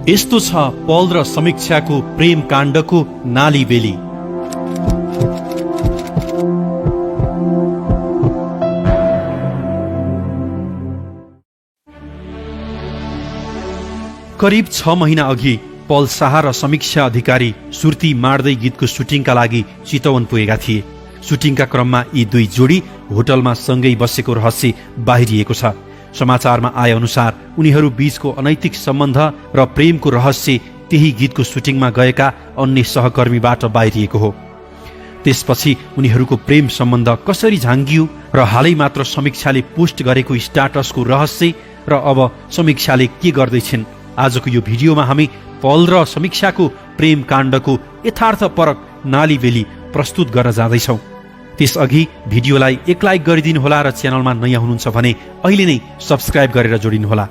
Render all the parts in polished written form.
यस्तो छ पल र समीक्षाको प्रेम काण्डको नाली बेली। करिब 6 महिना अघि पल शाह र समीक्षा अधिकारी सुर्ती मार्दै गीतको सुटिङका लागि चितवन पुगेका थिए। सुटिङका क्रममा यी दुई जोडी होटलमा सँगै बसेको रहस्य बाहिरिएको छ। समाचारमा आए अनुसार उनीहरू बीचको अनैतिक सम्बन्ध र प्रेमको रहस्य त्यही गीतको सुटिङमा गएका अन्य सहकर्मीबाट बाहिरिएको हो। त्यसपछि उनीहरूको प्रेम सम्बन्ध कसरी झाङ्गियो र हालै मात्र समीक्षाले पोस्ट गरेको स्ट्याटसको रहस्य र अब समीक्षाले के गर्दैछिन्, आजको यो भिडियोमा हामी पल र समीक्षाको प्रेम काण्डको यथार्थपरक नालीबेली प्रस्तुत गर्न जाँदैछौँ। त्यसअघि भिडियोलाई एक लाइक गरिदिनुहोला र च्यानलमा नयाँ हुनुहुन्छ भने अहिले नै सब्स्क्राइब गरेर जोडिनुहोला।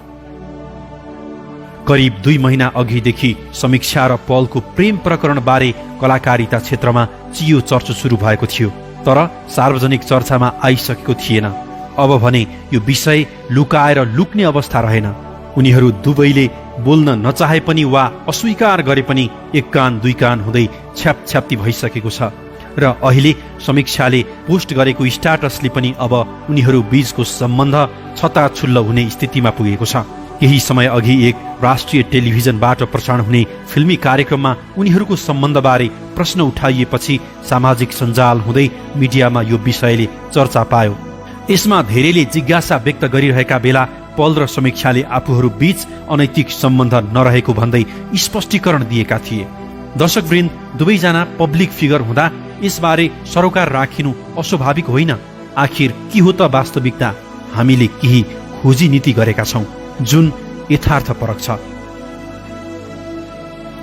करिब 2 महिना अघिदेखि समीक्षा र पलको प्रेम प्रकरणबारे कलाकारिता क्षेत्रमा चियो चर्चा सुरु भएको थियो, तर सार्वजनिक चर्चामा आइसकेको थिएन। अब भने यो विषय लुकाएर लुक्ने अवस्था रहेन। उनीहरू दुवैले बोल्न नचाहे पनि वा अस्वीकार गरे पनि एक कान दुई कान हुँदै छ्यापछ्याप्ती भइसकेको छ र अहिले समीक्षाले पोस्ट गरेको स्ट्याटसले पनि अब उनीहरू बीचको सम्बन्ध छताछुल्ल हुने स्थितिमा पुगेको छ। केही समय अघि एक राष्ट्रिय टेलिभिजनबाट प्रसारण हुने फिल्मी कार्यक्रममा उनीहरूको सम्बन्धबारे प्रश्न उठाइएपछि सामाजिक सञ्जाल हुँदै मिडियामा यो विषयले चर्चा पायो। यसमा धेरैले जिज्ञासा व्यक्त गरिरहेका बेला पल र समीक्षाले आफूहरू बीच अनैतिक सम्बन्ध नरहेको भन्दै स्पष्टीकरण दिएका थिए। दर्शकवृन्द, दुवैजना पब्लिक फिगर हुँदा यसबारे सरोकार राखिनु अस्वाभाविक होइन। आखिर के हो त वास्तविकता? हामीले केही खोजी नीति गरेका छौं जुन यथार्थपरक छ।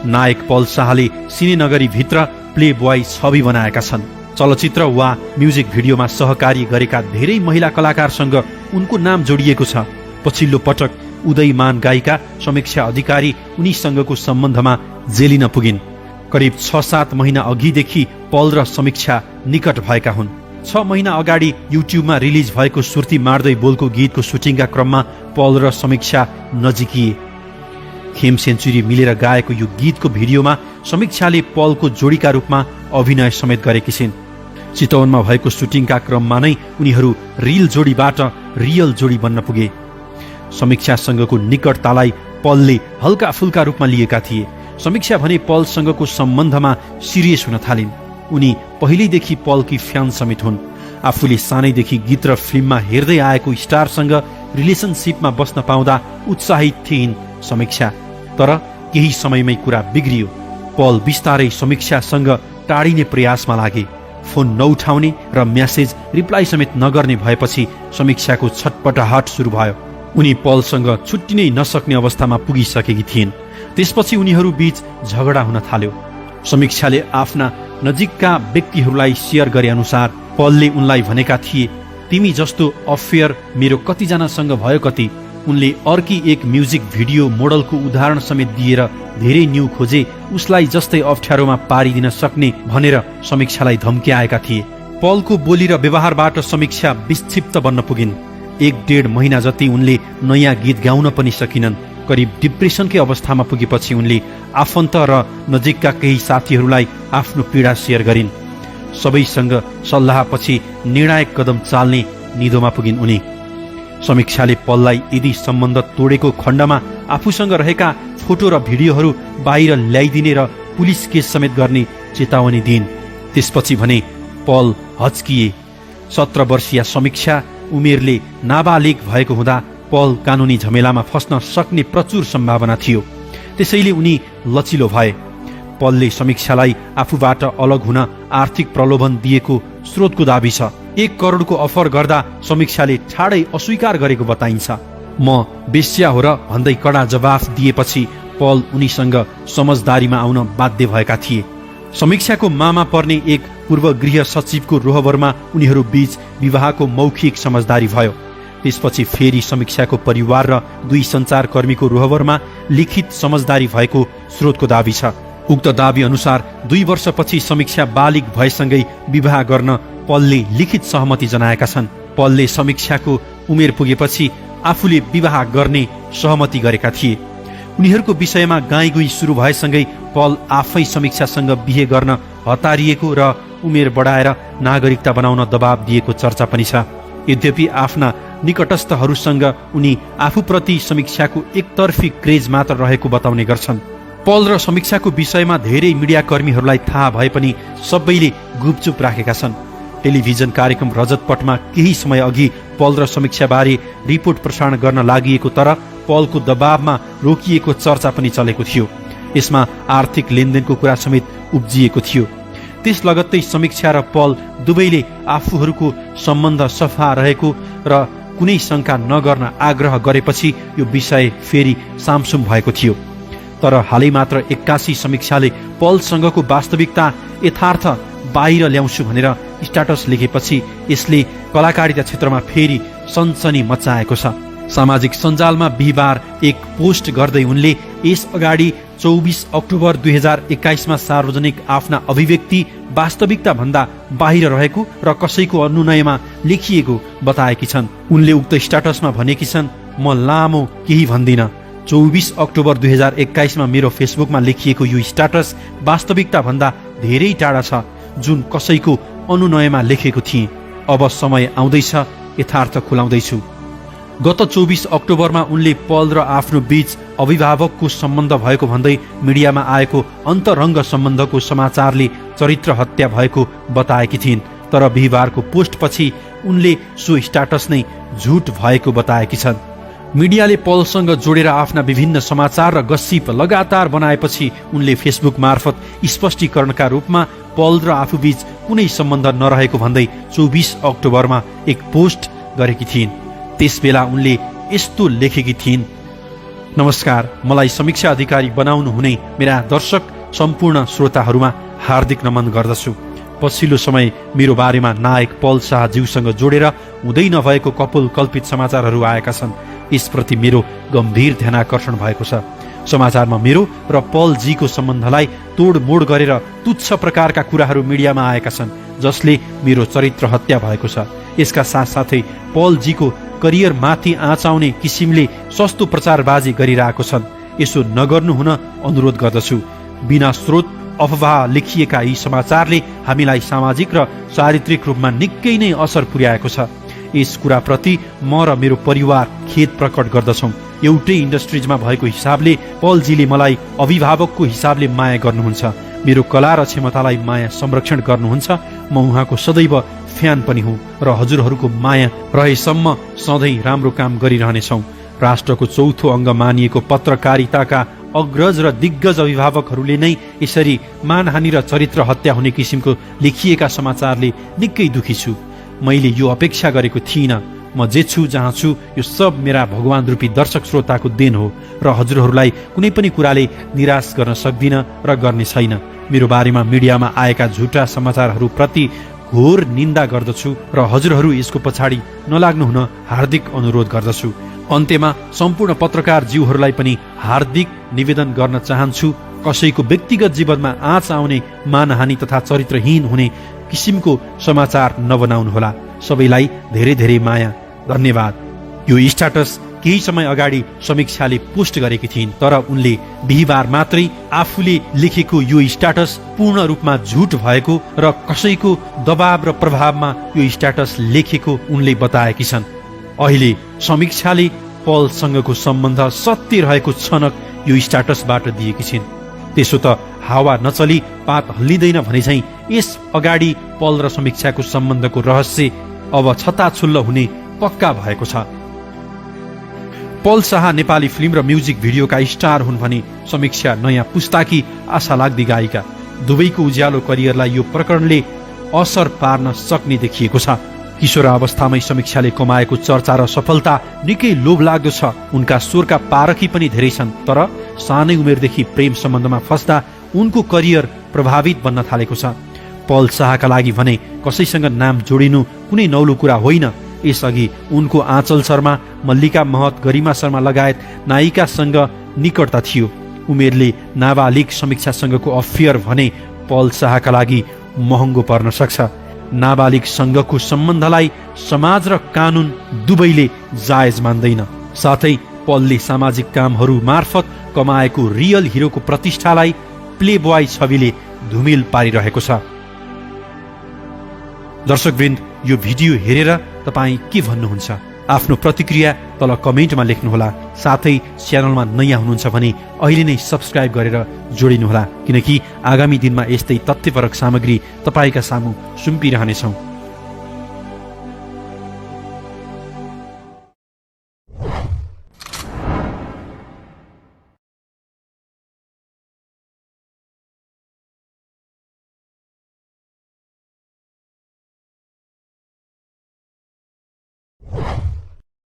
नायक पल शाहले सिनेनगरी भित्र प्ले बोय छवि बनाएका छन्। चलचित्र वा म्युजिक भिडियोमा सहकारी गरेका धेरै महिला कलाकारसँग उनको नाम जोडिएको छ। पछिल्लो पटक उदयमान गायिका समीक्षा अधिकारी उनीसँगको सम्बन्धमा जेलिन पुगिन्। करिब 6-7 महिना अघिदेखि पल र समीक्षा निकट भएका हुन्। 6 महिना अगाडि युट्युबमा रिलिज भएको सुर्ती मार्दै बोलको गीतको सुटिङका क्रममा पल र समीक्षा नजिकिए। खेम सेन्चुरी मिलेर गाएको यो गीतको भिडियोमा समीक्षाले पलको जोडीका रूपमा अभिनय समेत गरेकी छिन्। चितवनमा भएको सुटिङका क्रममा नै उनीहरू रियल जोडीबाट रियल जोडी बन्न पुगे। समीक्षासँगको निकटतालाई पलले हल्का फुल्का रूपमा लिएका थिए। समीक्षा भने पलसँगको सम्बन्धमा सिरियस हुन थालिन्। उनी पहिल्यैदेखि पलकी फ्यान समेत हुन्। आफूले सानैदेखि गीत र फिल्ममा हेर्दै आएको स्टारसँग रिलेसनसिपमा बस्न पाउँदा उत्साहित थिइन् समीक्षा। तर केही समयमै कुरा बिग्रियो। पल बिस्तारै समीक्षासँग टाढिने प्रयासमा लागे। फोन नउठाउने र म्यासेज रिप्लाई समेत नगर्ने भएपछि समीक्षाको छटपटाहट सुरु भयो। उनी पलसँग छुट्टिनै नसक्ने अवस्थामा पुगिसकेकी थिइन्। त्यसपछि उनीहरू बीच झगडा हुन थाल्यो। समीक्षाले आफ्ना नजिकका व्यक्तिहरूलाई सेयर गरे अनुसार पलले उनलाई भनेका थिए, तिमी जस्तो अफेयर मेरो कतिजनासँग भयो कति। उनले अर्की एक म्युजिक भिडियो मोडलको उदाहरण समेत दिएर धेरै न्यू खोजे उसलाई जस्तै अप्ठ्यारोमा पारिदिन सक्ने भनेर समीक्षालाई धम्क्याएका थिए। पलको बोली र व्यवहारबाट समीक्षा विक्षिप्त बन्न पुगिन्। 1-1.5 महिना जति उनले नयाँ गीत गाउन पनि सकिनन्। करिब डिप्रेसनकै अवस्थामा पुगेपछि उनले आफन्त र नजिकका केही साथीहरूलाई आफ्नो पीडा सेयर गरिन्। सबैसँग सल्लाहपछि निर्णायक कदम चाल्ने निधोमा पुगिन् उनी। समीक्षाले पललाई यदि सम्बन्ध तोडेको खण्डमा आफूसँग रहेका फोटो र भिडियोहरू बाहिर ल्याइदिने र पुलिस केस समेत गर्ने चेतावनी दिइन्। त्यसपछि भने पल हच्किए। 17 वर्षीय समीक्षा उमेरले नाबालिग भएको हुँदा पल कानुनी झमेलामा फस्न सक्ने प्रचुर सम्भावना थियो। त्यसैले उनी लचिलो भए। पलले समीक्षालाई आफूबाट अलग हुन आर्थिक प्रलोभन दिएको स्रोतको दाबी छ। 1 करोडको अफर गर्दा समीक्षाले ठाडै अस्वीकार गरेको बताइन्छ। म बेस्या हो र भन्दै कडा जवाफ दिएपछि पल उनीसँग समझदारीमा आउन बाध्य भएका थिए। समीक्षाको मामा पर्ने एक पूर्व गृह सचिवको रोहबरमा उनीहरू बीच विवाहको मौखिक समझदारी भयो। त्यसपछि फेरि समीक्षाको परिवार र 2 सञ्चारकर्मीको रोहबरमा लिखित समझदारी भएको स्रोतको दाबी छ। उक्त दाबी अनुसार 2 वर्षपछि समीक्षा बालिग भएसँगै विवाह गर्न पलले लिखित सहमति जनाएका छन्। पलले समीक्षाको उमेर पुगेपछि आफूले विवाह गर्ने सहमति गरेका थिए। उनीहरूको विषयमा गाईगुई सुरु भएसँगै पल आफै समीक्षासँग बिहे गर्न हतारिएको र उमेर बढाएर नागरिकता बनाउन दबाब दिएको चर्चा पनि छ। यद्यपि आफ्ना निकटस्थहरूसँग उनी आफूप्रति समीक्षाको एकतर्फी क्रेज मात्र रहेको बताउने गर्छन्। पल र समीक्षाको विषयमा धेरै मिडियाकर्मीहरूलाई थाहा भए पनि सबैले गुपचुप राखेका छन्। टेलिभिजन कार्यक्रम रजतपटमा केही समय अघि पल र समीक्षाबारे रिपोर्ट प्रसारण गर्न लागि तर पलको दबावमा रोकिएको चर्चा पनि चलेको थियो। यसमा आर्थिक लेनदेनको कुरा समेत उब्जिएको थियो। त्यस लगत्तै समीक्षा र पल दुवैले आफूहरूको सम्बन्ध सफा रहेको र कुनै शङ्का नगर्न आग्रह गरेपछि यो विषय फेरि सामसुम भएको थियो। तर हालै मात्र 81 समीक्षाले पलसँगको वास्तविकता यथार्थ बाहिर ल्याउँछु भनेर स्ट्याटस लेखेपछि यसले कलाकारिता क्षेत्रमा फेरि सनसनी मचाएको छ। सामाजिक सञ्जालमा बिहिबार एक पोस्ट गर्दै उनले यस अगाडि 24 अक्टोबर 2021 मा सार्वजनिक आफ्ना अभिव्यक्ति वास्तविकता भन्दा बाहिर रहेको र कसैको अनुनयमा लेखिएको बताएकी छन्। उनले उक्त स्ट्याटसमा भनेकी छन्, म लामो केही भन्दिनँ। 24 अक्टोबर 2021 मा मेरो फेसबुकमा लेखिएको यो स्ट्याटस वास्तविकता भन्दा धेरै टाढा छ, जुन कसैको अनुनयमा लेखेको थिएँ। अब समय आउँदैछ, यथार्थ खुलाउँदैछु। गत 24 अक्टोबरमा उनले पल र आफ्नो बीच अभिभावकको सम्बन्ध भएको भन्दै मिडियामा आएको अन्तरङ्ग सम्बन्धको समाचारले चरित्र हत्या भएको बताएकी थिइन्। तर बिहिबारको पोस्टपछि उनले सो स्ट्याटस नै झुट भएको बताएकी छन्। मिडियाले पलसँग जोडेर आफ्ना विभिन्न समाचार र गसिप लगातार बनाएपछि उनले फेसबुक मार्फत स्पष्टीकरणका रूपमा पल र आफूबीच कुनै सम्बन्ध नरहेको भन्दै 24 अक्टोबरमा एक पोस्ट गरेकी थिइन्। त्यसबेला उनले यस्तो लेखेकी थिइन्, नमस्कार, मलाई समीक्षा अधिकारी बनाउनु हुने मेरा दर्शक सम्पूर्ण श्रोताहरूमा हार्दिक नमन गर्दछु। पछिल्लो समय मेरो बारेमा नायक पल शाहज्यूसँग जोडेर हुँदै नभएको कपोल कल्पित समाचारहरू आएका छन्। यसप्रति मेरो गम्भीर ध्यानाकर्षण भएको छ। समाचारमा मेरो र पलजीको सम्बन्धलाई तोडमोड गरेर तुच्छ प्रकारका कुराहरू मिडियामा आएका छन्, जसले मेरो चरित्र हत्या भएको छ। यसका साथसाथै पलजीको करियर माथि आँचाउने किसिमले सस्तो प्रचारबाजी गरिरहेको छन्। यसो नगर्नु हुन अनुरोध गर्दछु। बिना स्रोत अफवाह लेखिएका यी समाचारले हामीलाई सामाजिक र चारित्रिक रूपमा निकै नै असर पुर्याएको छ। यस कुराप्रति म र मेरो परिवार खेद प्रकट गर्दछौँ। एउटै इन्डस्ट्रिजमा भएको हिसाबले पलजीले मलाई अभिभावकको हिसाबले माया गर्नुहुन्छ। मेरो कला र क्षमतालाई माया संरक्षण गर्नुहुन्छ। म उहाँको सदैव फ्यान पनि हुँ र हजुरहरूको माया रहेसम्म सधैँ राम्रो काम गरिरहनेछौँ। राष्ट्रको चौथो अङ्ग मानिएको पत्रकारिताका अग्रज र दिग्गज अभिभावकहरूले नै यसरी मानहानि र चरित्र हत्या हुने किसिमको लेखिएका समाचारले निकै दुखी छु। मैले यो अपेक्षा गरेको थिइनँ। म जे छु जहाँ छु यो सब मेरा भगवान रूपी दर्शक श्रोताको देन हो र हजुरहरूलाई कुनै पनि कुराले निराश गर्न सक्दिनँ र गर्ने छैन। मेरो बारेमा मिडियामा आएका झुटा समाचारहरूप्रति घोर निन्दा गर्दछु र हजुरहरू यसको पछाडि नलाग्नु हुन हार्दिक अनुरोध गर्दछु। अन्त्यमा सम्पूर्ण पत्रकार जीवहरूलाई पनि हार्दिक निवेदन गर्न चाहन्छु, कसैको व्यक्तिगत जीवनमा आँच आउने, मानहानि तथा चरित्रहीन हुने किसिमको समाचार नबनाउनुहोला। सबैलाई धेरै धेरै माया, धन्यवाद। यो स्ट्याटस केही समय अगाडि समीक्षाले पोस्ट गरेकी थिइन्, तर उनले बिहिबार मात्रै आफूले लेखेको यो स्ट्याटस पूर्ण रूपमा झुट भएको र कसैको दबाव र प्रभावमा यो स्ट्याटस लेखेको उनले बताएकी छन्। अहिले समीक्षाले पलसँगको सम्बन्ध सत्य रहेको छनक यो स्ट्याटसबाट दिएकी छिन्। त्यसो त हावा नचली पात हल्लिँदैन भने झैँ यस अगाडि पल र समीक्षाको सम्बन्धको रहस्य अब छताछुल्ल हुने पक्का भएको छ। पल शाह नेपाली फिल्म र म्युजिक भिडियोका स्टार हुन् भने समीक्षा नयाँ पुस्ताकी आशा लाग्दी गायिका। दुवैको उज्यालो करियरलाई यो प्रकरणले असर पार्न सक्ने देखिएको छ। किशोर अवस्थामै समीक्षाले कमाएको चर्चा र सफलता निकै लोभलाग्दो छ। उनका स्वरका पारखी पनि धेरै छन्, तर सानै उमेरदेखि प्रेम सम्बन्धमा फस्दा उनको करियर प्रभावित बन्न थालेको छ। पल शाहका लागि भने कसैसँग नाम जोडिनु कुनै नौलो कुरा होइन। यसअघि उनको आँचल शर्मा, मल्लिका महत, गरिमा शर्मा लगायत नायिकासँग निकटता थियो। उमेरले नाबालिग समीक्षासँगको अफेयर भने पल शाहका लागि महँगो पर्न सक्छ। नाबालिगसँगको सम्बन्धलाई समाज र कानुन दुवैले जायज मान्दैन। साथै पलले सामाजिक कामहरू मार्फत कमाएको रियल हिरोको प्रतिष्ठालाई प्ले बोय छविले धुमिल पारिरहेको छ। दर्शकवृन्द, यो भिडियो हेरेर तपाईँ के भन्नुहुन्छ? आफ्नो प्रतिक्रिया तल कमेन्टमा लेख्नुहोला। साथै च्यानलमा नयाँ हुनुहुन्छ भने अहिले नै सब्स्क्राइब गरेर जोडिनुहोला, किनकि आगामी दिनमा यस्तै तथ्यपरक सामग्री तपाईँका सामु सुम्पिरहनेछौँ।